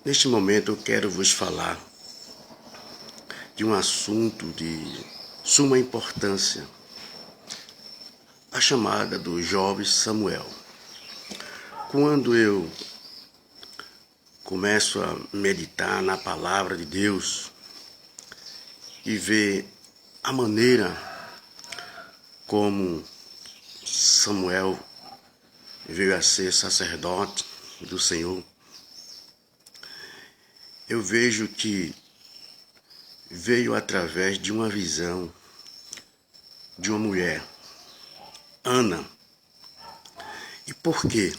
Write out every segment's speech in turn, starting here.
Neste momento eu quero vos falar de um assunto de suma importância, a chamada do jovem Samuel. Quando eu começo a meditar na palavra de Deus e ver a maneira como Samuel veio a ser sacerdote do Senhor, eu vejo que veio através de uma visão de uma mulher, Ana. E por quê?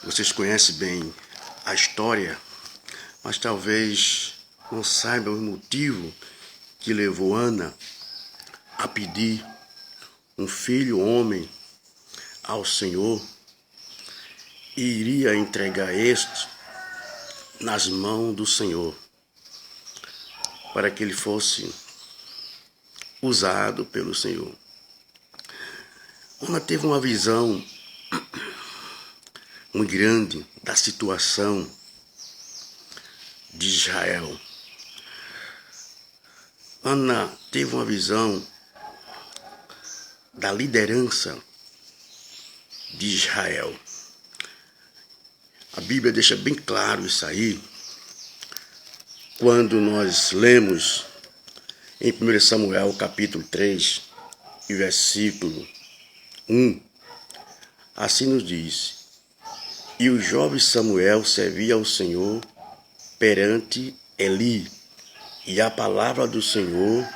Vocês conhecem bem a história, mas talvez não saibam o motivo que levou Ana a pedir um filho homem ao Senhor e iria entregar este nas mãos do Senhor, para que ele fosse usado pelo Senhor. Ana teve uma visão muito grande da situação de Israel. Ana teve uma visão da liderança de Israel. A Bíblia deixa bem claro isso aí, quando nós lemos em 1 Samuel capítulo 3, e versículo 1, assim nos diz: E o jovem Samuel servia ao Senhor perante Eli, e a palavra do Senhor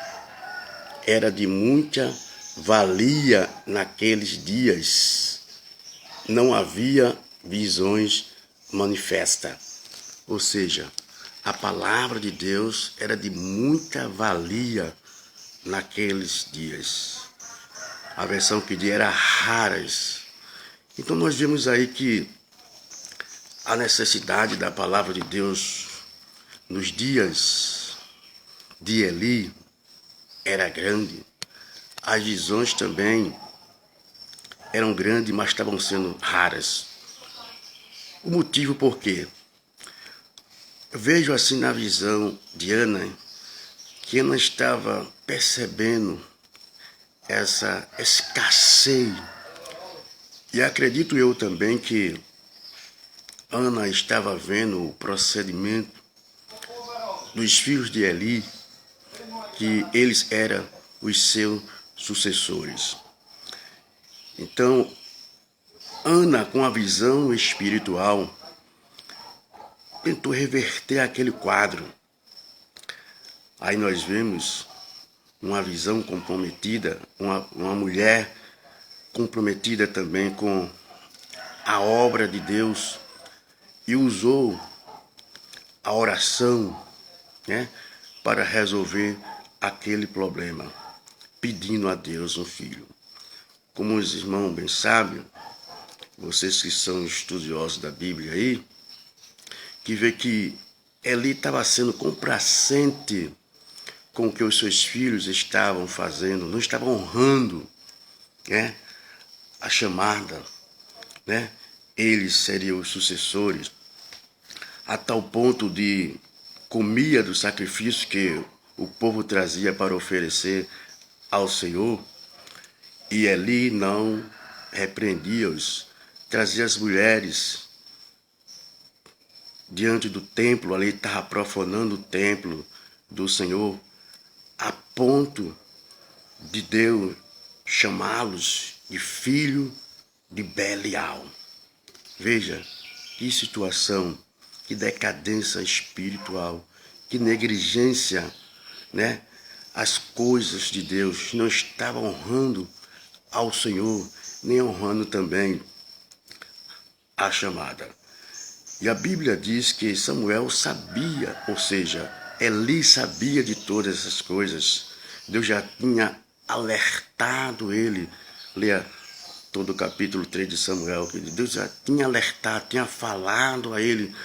era de muita valia naqueles dias. Não havia visões manifestas. Ou seja, a palavra de Deus era de muita valia naqueles dias. A versão que diz era raras. Então nós vemos aí que a necessidade da palavra de Deus nos dias de Eli era grande. As visões também eram grandes, mas estavam sendo raras. O motivo por quê? Eu vejo assim na visão de Ana, que Ana estava percebendo essa escassez. E acredito eu também que Ana estava vendo o procedimento dos filhos de Eli, que eles eram os seus sucessores. Então, Ana, com a visão espiritual, tentou reverter aquele quadro. Aí nós vemos uma visão comprometida, uma mulher comprometida também com a obra de Deus, e usou a oração, para resolver aquele problema, pedindo a Deus um filho. Como os irmãos bem sabem, vocês que são estudiosos da Bíblia aí, que vê que Eli estava sendo complacente com o que os seus filhos estavam fazendo, não estavam honrando, a chamada, eles seriam os sucessores, a tal ponto de comia do sacrifício que o povo trazia para oferecer ao Senhor, e Eli não repreendia-os, trazia as mulheres diante do templo, ali estava profanando o templo do Senhor, a ponto de Deus chamá-los de filho de Belial. Veja que situação, que decadência espiritual, que negligência, as coisas de Deus. Não estavam honrando ao Senhor, nem honrando também a chamada. E a Bíblia diz que Samuel sabia, ou seja, Eli sabia de todas essas coisas. Deus já tinha alertado ele. Leia todo o capítulo 3 de Samuel, que Deus já tinha alertado, tinha falado a ele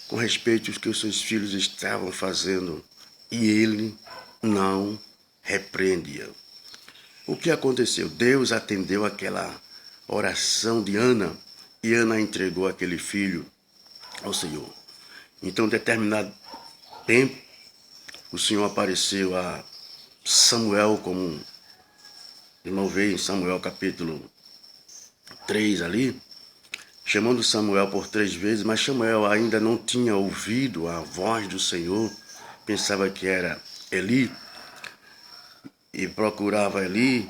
com respeito ao que os seus filhos estavam fazendo, e ele não repreendia. O que aconteceu? Deus atendeu aquela oração de Ana, e Ana entregou aquele filho ao Senhor. Então, em determinado tempo, o Senhor apareceu a Samuel, como irmão vê em Samuel capítulo 3 ali, chamando Samuel por 3 vezes, mas Samuel ainda não tinha ouvido a voz do Senhor, pensava que era Eli, e procurava Eli,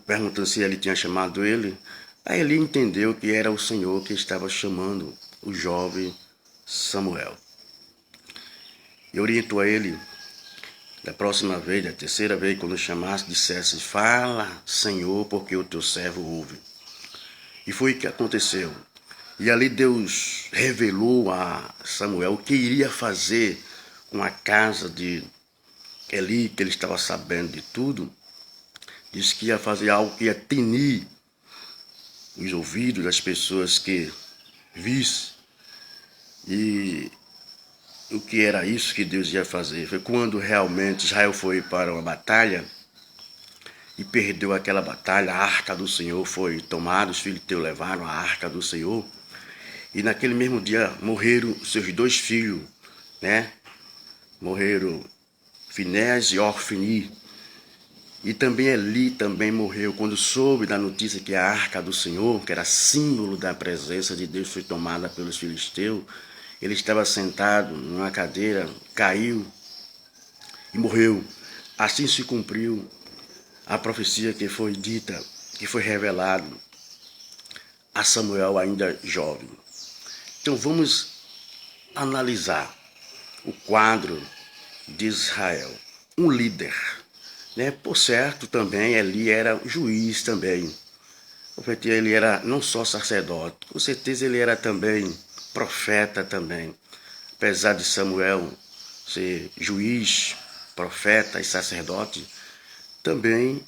perguntando se ele tinha chamado ele. Aí Eli entendeu que era o Senhor que estava chamando o jovem Samuel. E orientou a ele, da próxima vez, da terceira vez, quando chamasse, dissesse: fala, Senhor, porque o teu servo ouve. E foi o que aconteceu. E ali Deus revelou a Samuel o que iria fazer com a casa de Eli, que ele estava sabendo de tudo. Disse que ia fazer algo que ia tinir os ouvidos das pessoas que vissem. E o que era isso que Deus ia fazer? Foi quando realmente Israel foi para uma batalha e perdeu aquela batalha. A arca do Senhor foi tomada, os filhos de Teu levaram a arca do Senhor. E naquele mesmo dia morreram seus 2 filhos, né? Morreram Finés e Ofni. E também Eli também morreu quando soube da notícia que a arca do Senhor, que era símbolo da presença de Deus, foi tomada pelos filisteus. Ele estava sentado numa cadeira, caiu e morreu. Assim se cumpriu a profecia que foi dita, que foi revelada a Samuel ainda jovem. Então vamos analisar o quadro de Israel. Um líder, né? Por certo, também Eli era juiz também. Porque ele era não só sacerdote, com certeza ele era também profeta também. Apesar de Samuel ser juiz, profeta e sacerdote, também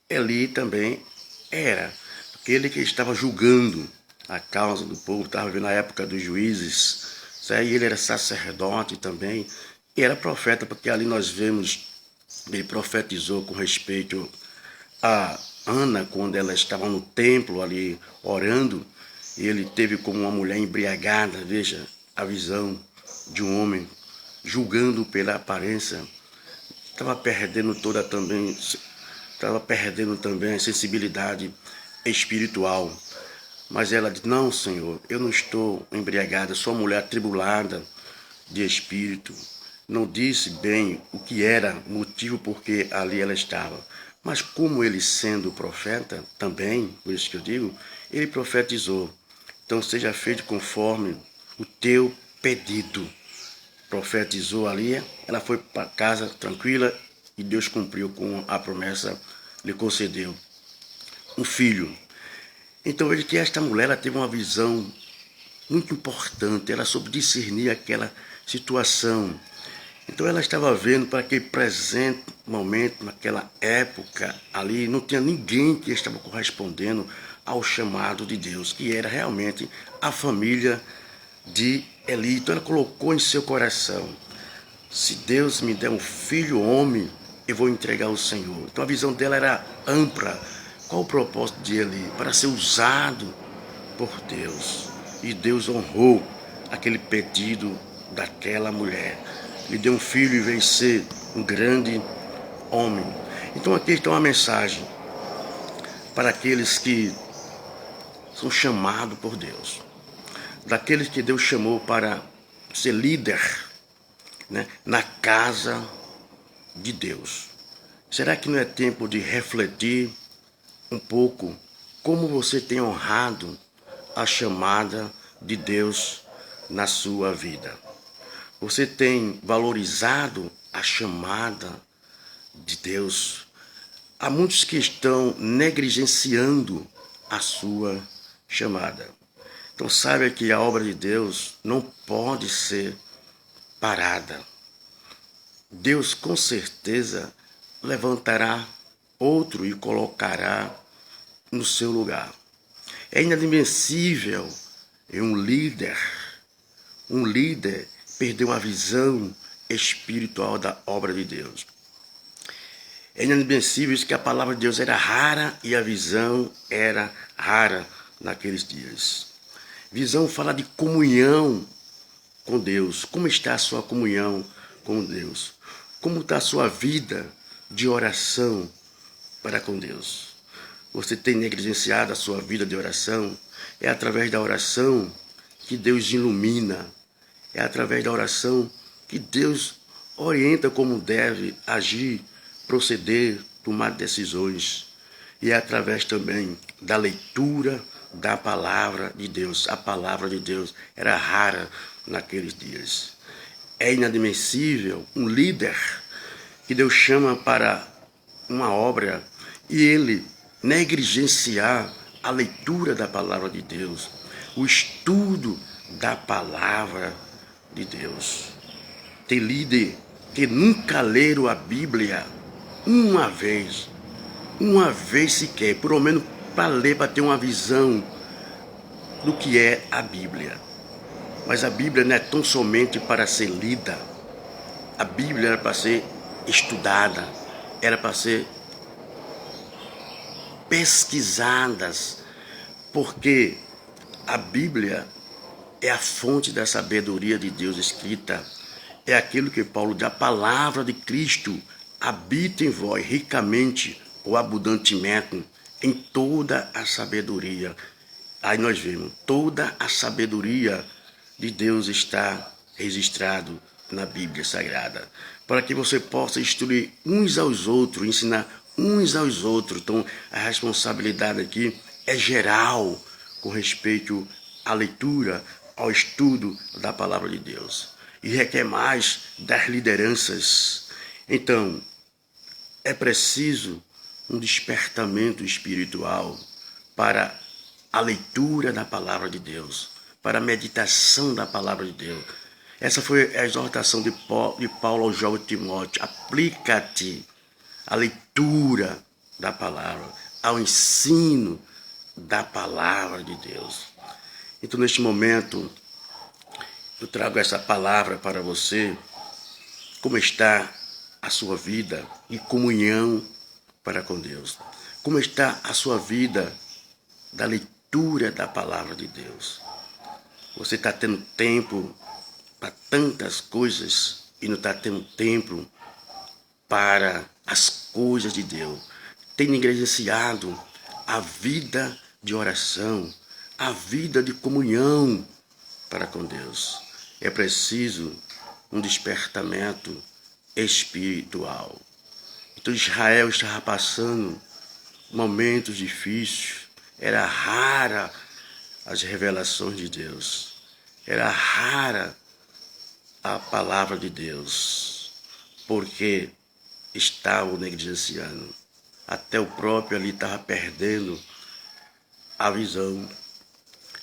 Eli também era aquele que estava julgando a causa do povo, estava vivendo a época dos juízes, e ele era sacerdote também, e era profeta, porque ali nós vemos, ele profetizou com respeito a Ana, quando ela estava no templo ali orando, e ele teve como uma mulher embriagada, veja a visão de um homem julgando pela aparência, estava perdendo também a sensibilidade espiritual. Mas ela disse: não, Senhor, eu não estou embriagada, sou uma mulher atribulada de espírito. Não disse bem o que era o motivo porque ali ela estava. Mas como ele sendo profeta também, por isso que eu digo, ele profetizou. Então seja feito conforme o teu pedido. Profetizou ali, ela foi para casa tranquila e Deus cumpriu com a promessa, lhe concedeu um filho. Então veja que esta mulher ela teve uma visão muito importante, ela soube discernir aquela situação. Então ela estava vendo para aquele presente momento, naquela época ali, não tinha ninguém que estava correspondendo ao chamado de Deus, que era realmente a família de Eli. Então ela colocou em seu coração: se Deus me der um filho homem, eu vou entregar ao Senhor. Então a visão dela era ampla. Qual o propósito de Eli? Para ser usado por Deus. E Deus honrou aquele pedido daquela mulher. Lhe deu um filho e veio ser um grande homem. Então aqui está uma mensagem para aqueles que são chamados por Deus. Daqueles que Deus chamou para ser líder, né, na casa de Deus. Será que não é tempo de refletir um pouco como você tem honrado a chamada de Deus na sua vida? Você tem valorizado a chamada de Deus? Há muitos que estão negligenciando a sua chamada. Então saiba que a obra de Deus não pode ser parada. Deus com certeza levantará outro e colocará no seu lugar. É inadmissível um líder perder uma visão espiritual da obra de Deus. É inadmissível isso, que a palavra de Deus era rara e a visão era rara naqueles dias. Visão fala de comunhão com Deus. Como está a sua comunhão com Deus? Como está a sua vida de oração para com Deus? Você tem negligenciado a sua vida de oração? É através da oração que Deus ilumina. É através da oração que Deus orienta como deve agir, proceder, tomar decisões. E é através também da leitura da palavra de Deus. A palavra de Deus era rara naqueles dias. É inadmissível um líder que Deus chama para uma obra e ele negligenciar a leitura da palavra de Deus, o estudo da palavra de Deus. Tem líder que nunca leram a Bíblia uma vez sequer, pelo menos para ler, para ter uma visão do que é a Bíblia. Mas a Bíblia não é tão somente para ser lida. A Bíblia era para ser estudada, era para ser pesquisadas, porque a Bíblia é a fonte da sabedoria de Deus escrita. É aquilo que Paulo diz, a palavra de Cristo habita em vós ricamente ou abundantemente em toda a sabedoria. Aí nós vemos, toda a sabedoria de Deus está registrado na Bíblia Sagrada, para que você possa instruir uns aos outros, ensinar uns aos outros. Então, a responsabilidade aqui é geral com respeito à leitura, ao estudo da palavra de Deus. E requer mais das lideranças. Então, é preciso um despertamento espiritual para a leitura da palavra de Deus, para a meditação da palavra de Deus. Essa foi a exortação de Paulo ao jovem Timóteo. Aplica-te à leitura da palavra, ao ensino da palavra de Deus. Então, neste momento, eu trago essa palavra para você. Como está a sua vida de comunhão para com Deus? Como está a sua vida da leitura da palavra de Deus? Você está tendo tempo para tantas coisas e não está tendo tempo para as coisas de Deus. Tem negligenciado a vida de oração, a vida de comunhão para com Deus. É preciso um despertamento espiritual. Então Israel estava passando momentos difíceis. Era rara as revelações de Deus. Era rara a palavra de Deus, porque estavam negligenciando. Até o próprio ali estava perdendo a visão.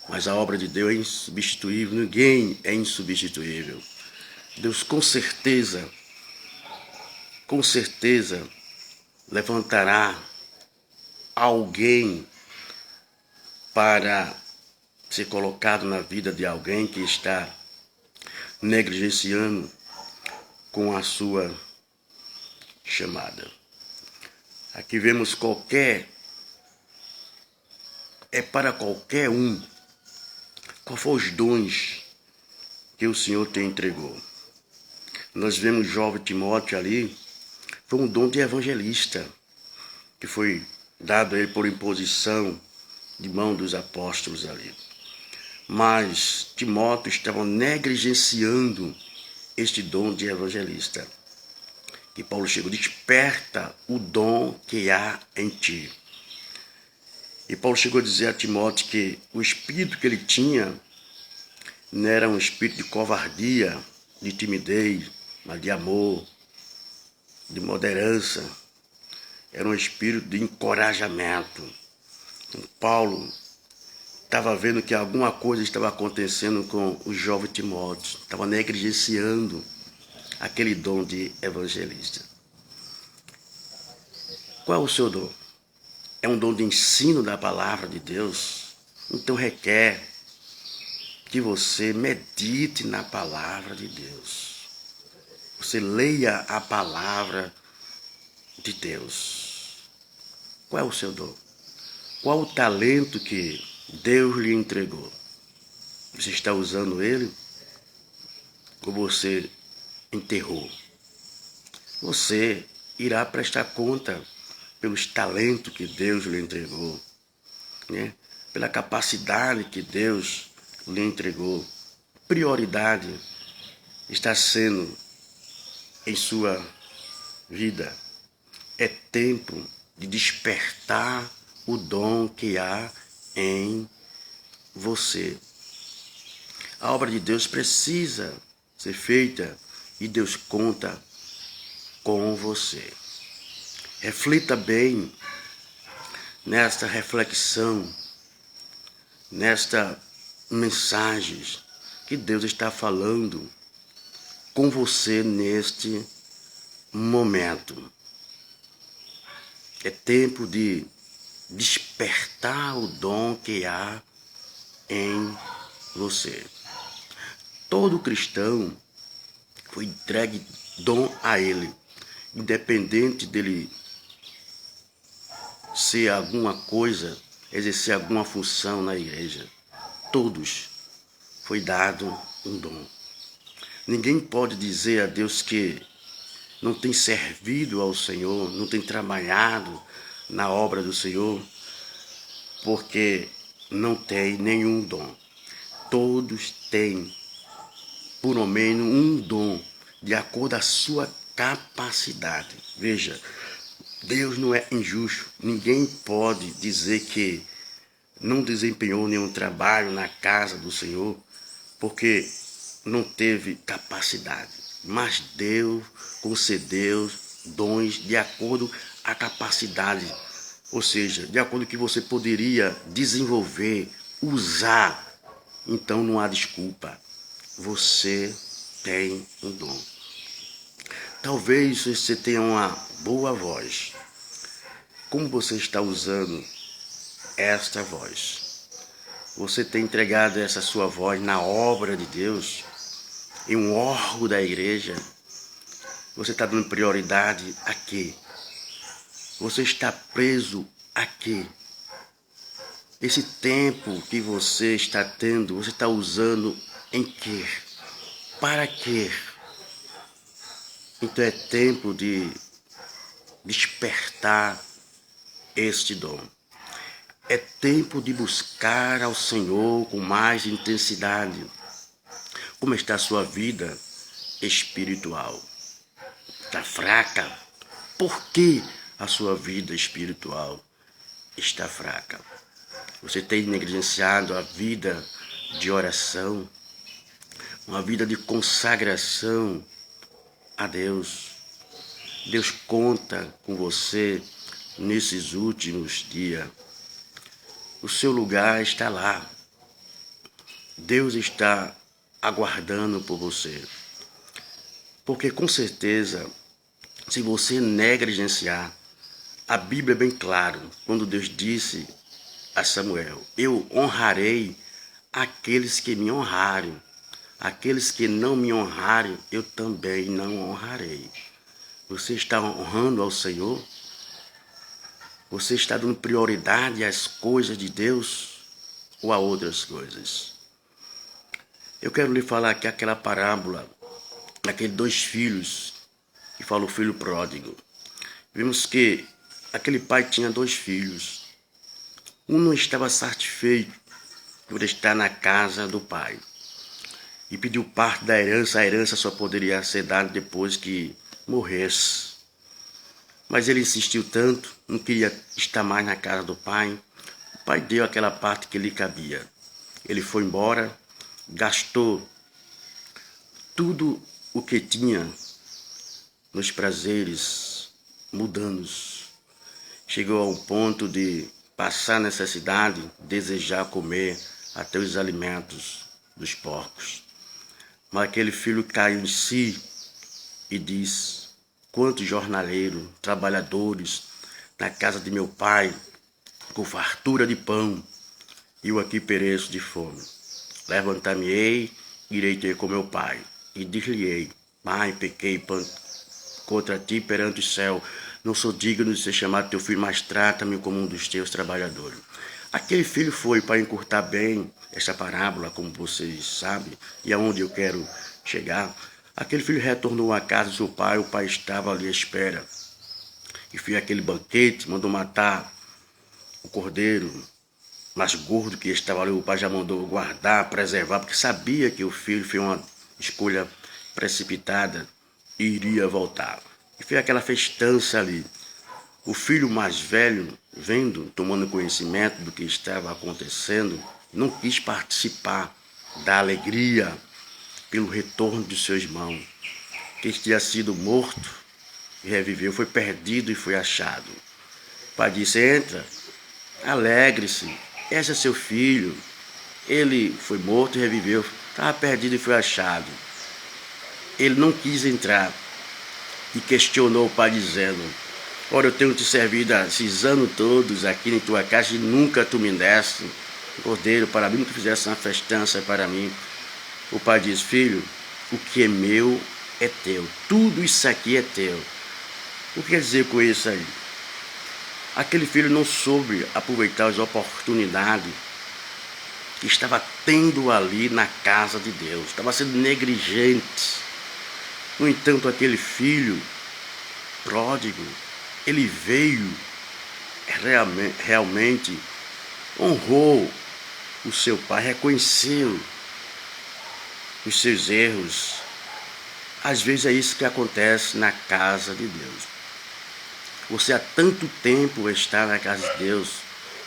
Mas a obra de Deus é insubstituível, ninguém é insubstituível. Deus com certeza levantará alguém para ser colocado na vida de alguém que está negligenciando com a sua chamada. Aqui vemos para qualquer um. Qual foram os dons que o Senhor te entregou? Nós vemos o jovem Timóteo ali, foi um dom de evangelista, que foi dado a ele por imposição de mão dos apóstolos ali. Mas Timóteo estava negligenciando este dom de evangelista. Que Paulo chegou, desperta o dom que há em ti. E Paulo chegou a dizer a Timóteo que o espírito que ele tinha não era um espírito de covardia, de timidez, mas de amor, de moderança. Era um espírito de encorajamento. Então, Paulo estava vendo que alguma coisa estava acontecendo com o jovem Timóteo. Estava negligenciando aquele dom de evangelista. Qual é o seu dom? É um dom de ensino da palavra de Deus? Então requer que você medite na palavra de Deus. Você leia a palavra de Deus. Qual é o seu dom? Qual o talento que Deus lhe entregou? Você está usando ele ou você enterrou? Você irá prestar conta pelos talentos que Deus lhe entregou, né? Pela capacidade que Deus lhe entregou. Prioridade está sendo em sua vida. É tempo de despertar o dom que há em você. A obra de Deus precisa ser feita e Deus conta com você. Reflita bem nesta reflexão, nesta mensagem que Deus está falando com você neste momento. É tempo de despertar o dom que há em você. Todo cristão foi entregue dom a ele, independente dele ser alguma coisa, exercer alguma função na igreja. Todos foi dado um dom. Ninguém pode dizer a Deus que não tem servido ao Senhor, não tem trabalhado na obra do Senhor, porque não tem nenhum dom. Todos têm, por lo menos, um dom, de acordo com a sua capacidade. Veja, Deus não é injusto. Ninguém pode dizer que não desempenhou nenhum trabalho na casa do Senhor, porque não teve capacidade. Mas Deus concedeu dons de acordo com a capacidade, ou seja, de acordo com o que você poderia desenvolver, usar. Então não há desculpa. Você tem um dom. Talvez você tenha uma boa voz. Como você está usando esta voz? Você tem entregado essa sua voz na obra de Deus, em um órgão da igreja? Você está dando prioridade a quê? Você está preso a quê? Esse tempo que você está tendo, você está usando em quê? Para quê? Então é tempo de despertar este dom. É tempo de buscar ao Senhor com mais intensidade. Como está a sua vida espiritual? Está fraca? Por que a sua vida espiritual está fraca? Você tem negligenciado a vida de oração, uma vida de consagração a Deus. Deus conta com você nesses últimos dias. O seu lugar está lá. Deus está aguardando por você. Porque com certeza, se você negligenciar, a Bíblia é bem clara, quando Deus disse a Samuel: eu honrarei aqueles que me honrarem. Aqueles que não me honrarem, eu também não honrarei. Você está honrando ao Senhor? Você está dando prioridade às coisas de Deus ou a outras coisas? Eu quero lhe falar aqui aquela parábola daqueles dois filhos que fala o filho pródigo. Vimos que aquele pai tinha dois filhos. Um não estava satisfeito por estar na casa do pai e pediu parte da herança. A herança só poderia ser dada depois que morresse. Mas ele insistiu tanto, não queria estar mais na casa do pai. O pai deu aquela parte que lhe cabia. Ele foi embora, gastou tudo o que tinha nos prazeres mundanos. Chegou ao ponto de passar necessidade, desejar comer até os alimentos dos porcos. Mas aquele filho caiu em si e disse: quantos jornaleiros, trabalhadores na casa de meu pai, com fartura de pão, e eu aqui pereço de fome. Levantar-me-ei, irei ter com meu pai, e dir-lhe-ei: pai, pequei contra ti perante o céu, não sou digno de ser chamado teu filho, mas trata-me como um dos teus trabalhadores. Aquele filho foi, para encurtar bem esta parábola, como vocês sabem, e aonde eu quero chegar. Aquele filho retornou à casa do seu pai, o pai estava ali à espera. E fez aquele banquete, mandou matar o cordeiro mais gordo que estava ali. O pai já mandou guardar, preservar, porque sabia que o filho fez uma escolha precipitada e iria voltar. E fez aquela festança ali. O filho mais velho, vendo, tomando conhecimento do que estava acontecendo, não quis participar da alegria pelo retorno de seu irmão, que tinha sido morto e reviveu, foi perdido e foi achado. O pai disse: entra, alegre-se, esse é seu filho, ele foi morto e reviveu, estava perdido e foi achado. Ele não quis entrar e questionou o pai dizendo: ora, eu tenho te servido esses anos todos aqui em tua casa e nunca tu me deste cordeiro para mim, nunca fizesse uma festança para mim. O pai diz: filho, o que é meu é teu, tudo isso aqui é teu. O que quer dizer com isso aí? Aquele filho não soube aproveitar as oportunidades que estava tendo ali na casa de Deus, estava sendo negligente. No entanto, aquele filho pródigo, ele veio, realmente honrou o seu pai, reconheceu os seus erros. Às vezes é isso que acontece na casa de Deus. Você há tanto tempo está na casa de Deus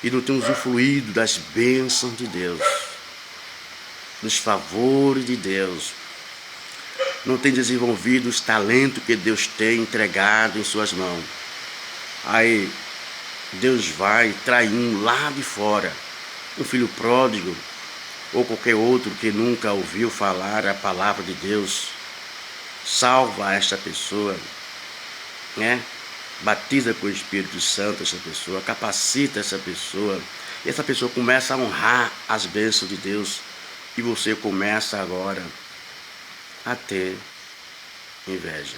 e não tem usufruído das bênçãos de Deus, dos favores de Deus. Não tem desenvolvido os talentos que Deus tem entregado em suas mãos. Aí Deus vai trair um lá de fora, um filho pródigo ou qualquer outro que nunca ouviu falar a palavra de Deus. Salva esta pessoa, né? Batiza com o Espírito Santo essa pessoa, capacita essa pessoa, e essa pessoa começa a honrar as bênçãos de Deus, e você começa agora a ter inveja.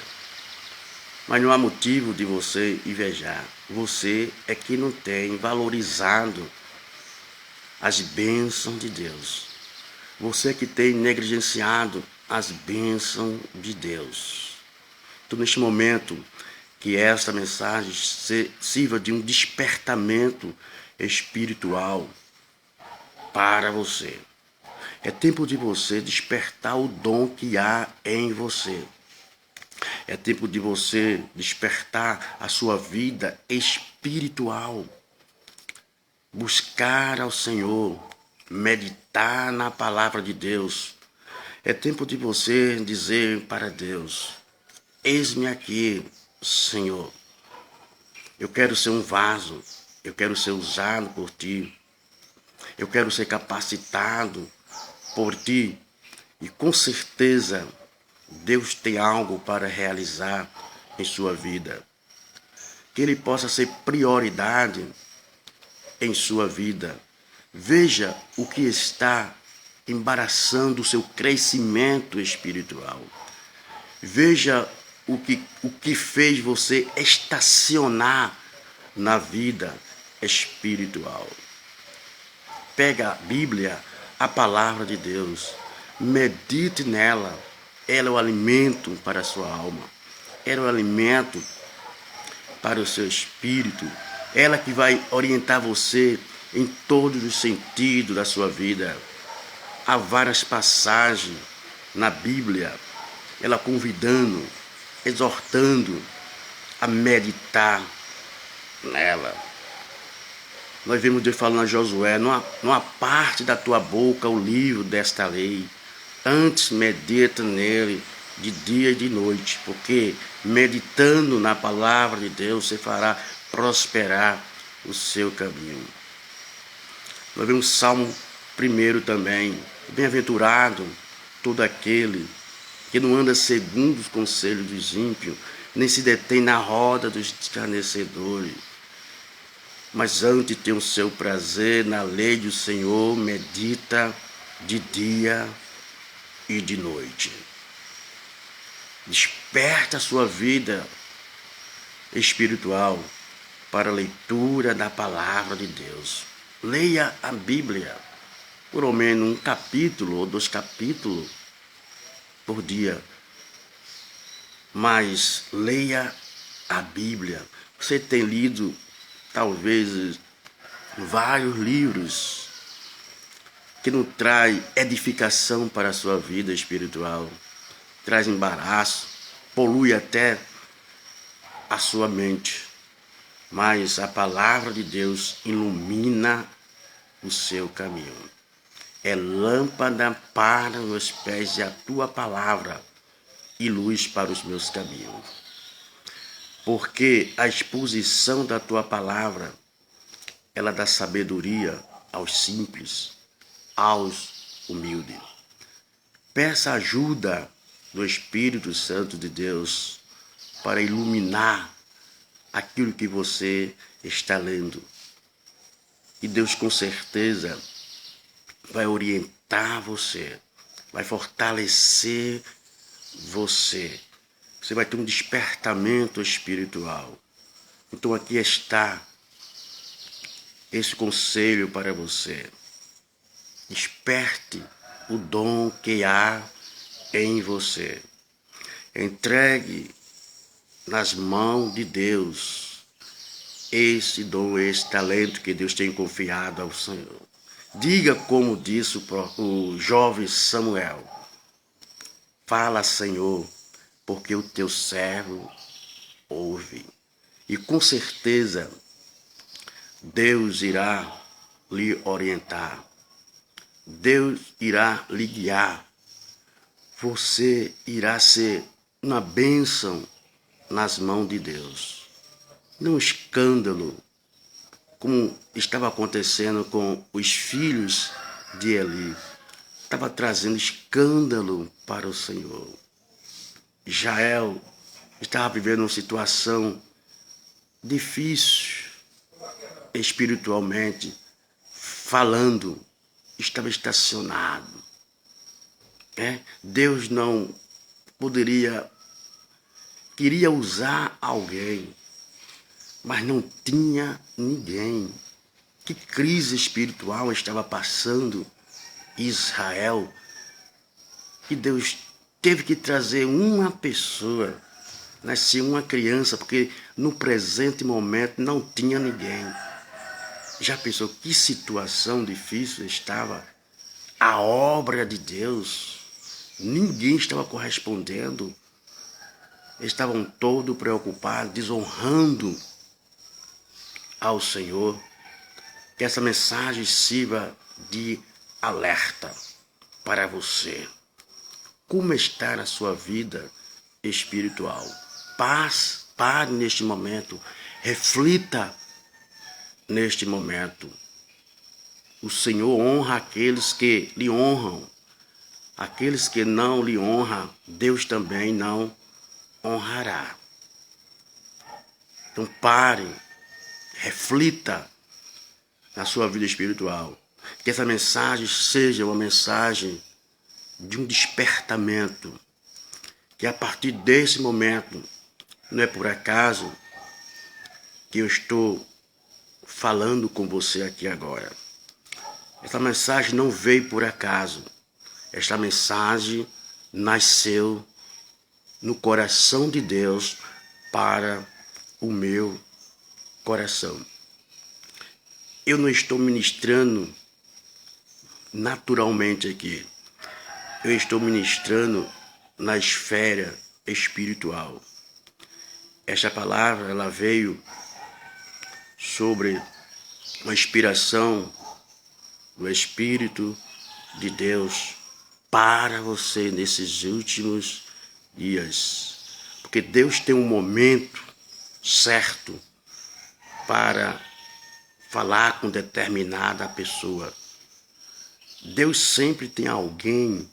Mas não há motivo de você invejar. Você é que não tem valorizado as bênçãos de Deus. Você é que tem negligenciado as bênçãos de Deus. Então, neste momento, que esta mensagem sirva de um despertamento espiritual para você. É tempo de você despertar o dom que há em você. É tempo de você despertar a sua vida espiritual. Buscar ao Senhor, meditar na palavra de Deus. É tempo de você dizer para Deus: eis-me aqui, Senhor. Eu quero ser um vaso, eu quero ser usado por Ti. Eu quero ser capacitado por Ti. E com certeza Deus tem algo para realizar em sua vida. Que Ele possa ser prioridade em sua vida. Veja o que está embaraçando o seu crescimento espiritual. Veja o que fez você estacionar na vida espiritual. Pega a Bíblia, a palavra de Deus, medite nela. Ela é o alimento para a sua alma. Ela é o alimento para o seu espírito. Ela que vai orientar você em todos os sentidos da sua vida. Há várias passagens na Bíblia, ela convidando, exortando a meditar nela. Nós vemos Deus falando a Josué: não aparte da tua boca o livro desta lei, antes medita nele de dia e de noite, porque meditando na palavra de Deus você fará prosperar o seu caminho. Nós vemos Salmo 1 também: bem-aventurado todo aquele que não anda segundo os conselhos dos ímpios, nem se detém na roda dos escarnecedores, mas antes tem o seu prazer na lei do Senhor, medita de dia e de noite. Desperta a sua vida espiritual para a leitura da palavra de Deus. leia a Bíblia, por ao menos um capítulo ou 2 capítulos por dia. Mas leia a Bíblia. Você tem lido, talvez, vários livros que não traz edificação para a sua vida espiritual, traz embaraço, polui até a sua mente. Mas a palavra de Deus ilumina o seu caminho. É lâmpada para os meus pés e a tua palavra e luz para os meus caminhos. Porque a exposição da tua palavra, ela dá sabedoria aos simples, aos humildes. Peça ajuda do Espírito Santo de Deus para iluminar aquilo que você está lendo. E Deus com certeza vai orientar você, vai fortalecer você. Você vai ter um despertamento espiritual. Então aqui está esse conselho para você. Desperte o dom que há em você. Entregue nas mãos de Deus esse dom, esse talento que Deus tem confiado ao Senhor. Diga como disse o jovem Samuel: fala, Senhor, porque o teu servo ouve. E com certeza Deus irá lhe orientar. Deus irá lhe guiar. Você irá ser uma bênção nas mãos de Deus. Não um escândalo, como estava acontecendo com os filhos de Eli. Estava trazendo escândalo para o Senhor. Israel estava vivendo uma situação difícil, espiritualmente falando, estava estacionado. Deus não queria usar alguém, mas não tinha ninguém. Que crise espiritual estava passando Israel, que Deus teve que trazer uma pessoa, nasceu uma criança, porque no presente momento não tinha ninguém. Já pensou que situação difícil estava a obra de Deus? Ninguém estava correspondendo. Estavam todos preocupados, desonrando ao Senhor. Que essa mensagem sirva de alerta para você. Como está a sua vida espiritual? Pare neste momento, reflita neste momento. O Senhor honra aqueles que lhe honram. Aqueles que não lhe honram, Deus também não honrará. Então pare, reflita na sua vida espiritual. Que essa mensagem seja uma mensagem de um despertamento. Que a partir desse momento, não é por acaso que eu estou falando com você aqui agora. Essa mensagem não veio por acaso. Esta mensagem nasceu no coração de Deus para o meu coração. Eu não estou ministrando naturalmente aqui. Eu estou ministrando na esfera espiritual. Esta palavra, ela veio sobre uma inspiração do Espírito de Deus para você nesses últimos dias. Porque Deus tem um momento certo para falar com determinada pessoa. Deus sempre tem alguém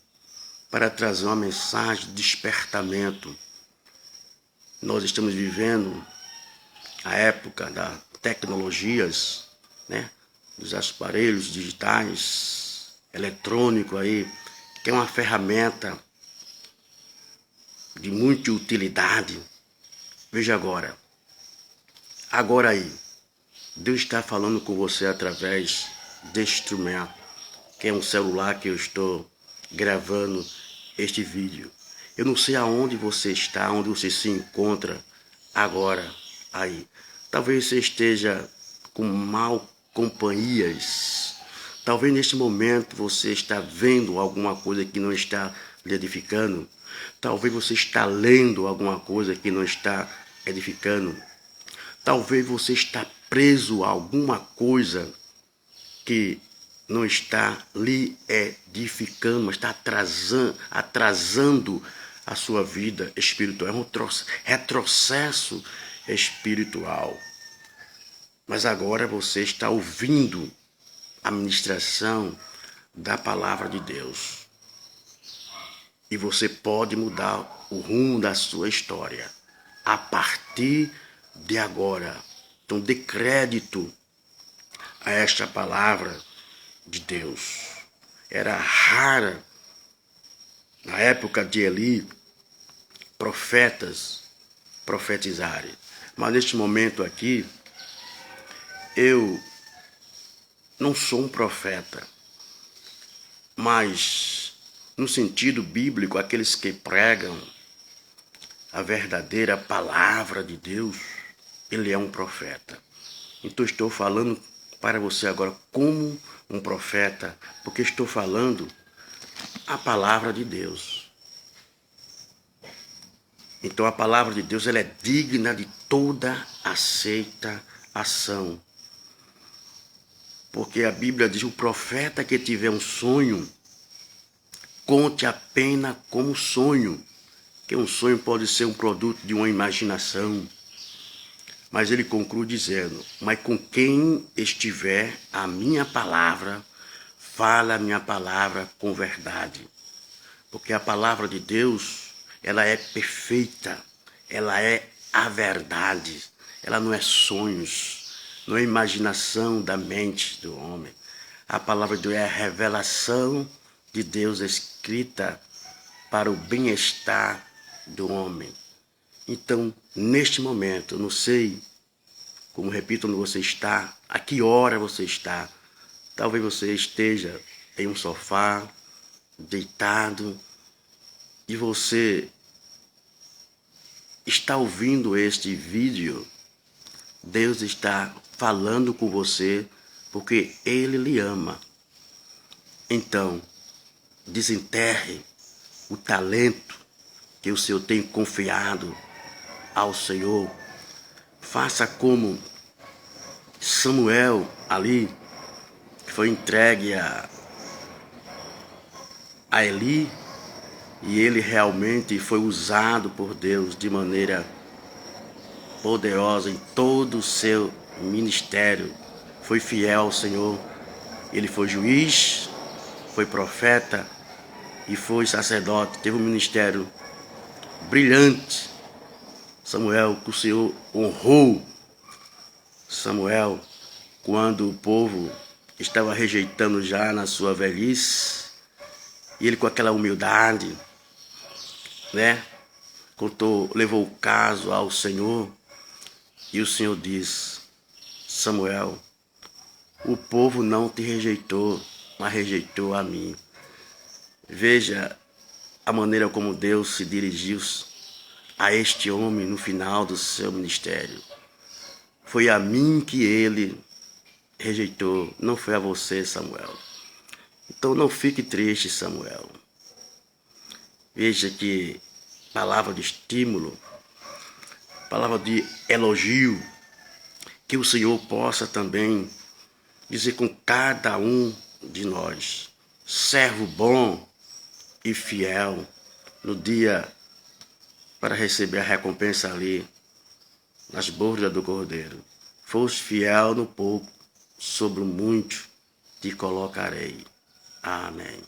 para trazer uma mensagem de despertamento. Nós estamos vivendo a época das tecnologias, dos aparelhos digitais, eletrônicos aí, que é uma ferramenta de muita utilidade. Veja agora aí, Deus está falando com você através deste instrumento, que é um celular que eu estou gravando este vídeo. Eu não sei aonde você está, onde você se encontra agora aí. Talvez você esteja com mal companhias. Talvez neste momento você está vendo alguma coisa que não está lhe edificando. Talvez você está lendo alguma coisa que não está edificando. Talvez você está preso a alguma coisa que não está lhe edificando, mas está atrasando a sua vida espiritual. É um retrocesso espiritual. Mas agora você está ouvindo a ministração da palavra de Deus. E você pode mudar o rumo da sua história a partir de agora. Então dê crédito a esta palavra de Deus. Era rara na época de Eli profetas profetizarem. Mas neste momento aqui, eu não sou um profeta, mas no sentido bíblico, aqueles que pregam a verdadeira palavra de Deus, ele é um profeta. Então estou falando para você agora como um profeta, porque estou falando a palavra de Deus. Então a palavra de Deus ela é digna de toda aceitação. Porque a Bíblia diz, o profeta que tiver um sonho, conte apenas como sonho. Que um sonho pode ser um produto de uma imaginação. Mas ele conclui dizendo, mas com quem estiver a minha palavra, fala a minha palavra com verdade. Porque a palavra de Deus, ela é perfeita, ela é a verdade, ela não é sonhos. Não é imaginação da mente do homem. A palavra de Deus é a revelação de Deus escrita para o bem-estar do homem. Então, neste momento, eu não sei, como repito, onde você está, a que hora você está. Talvez você esteja em um sofá, deitado, e você está ouvindo este vídeo. Deus está falando com você porque Ele lhe ama. Então, desenterre o talento que o Senhor tem confiado ao Senhor. Faça como Samuel ali, que foi entregue a Eli, e ele realmente foi usado por Deus de maneira poderosa em todo o seu ministério. Foi fiel ao Senhor. Ele foi juiz, foi profeta e foi sacerdote. Teve um ministério brilhante. Samuel, que o Senhor honrou Samuel quando o povo estava rejeitando já na sua velhice. E ele com aquela humildade, levou o caso ao Senhor. E o Senhor diz, Samuel, o povo não te rejeitou, mas rejeitou a mim. Veja a maneira como Deus se dirigiu a este homem no final do seu ministério. Foi a mim que ele rejeitou, não foi a você, Samuel. Então não fique triste, Samuel. Veja que palavra de estímulo, palavra de elogio, que o Senhor possa também dizer com cada um de nós, servo bom e fiel, no dia para receber a recompensa ali, nas bordas do Cordeiro. Foste fiel no pouco, sobre o muito te colocarei. Amém.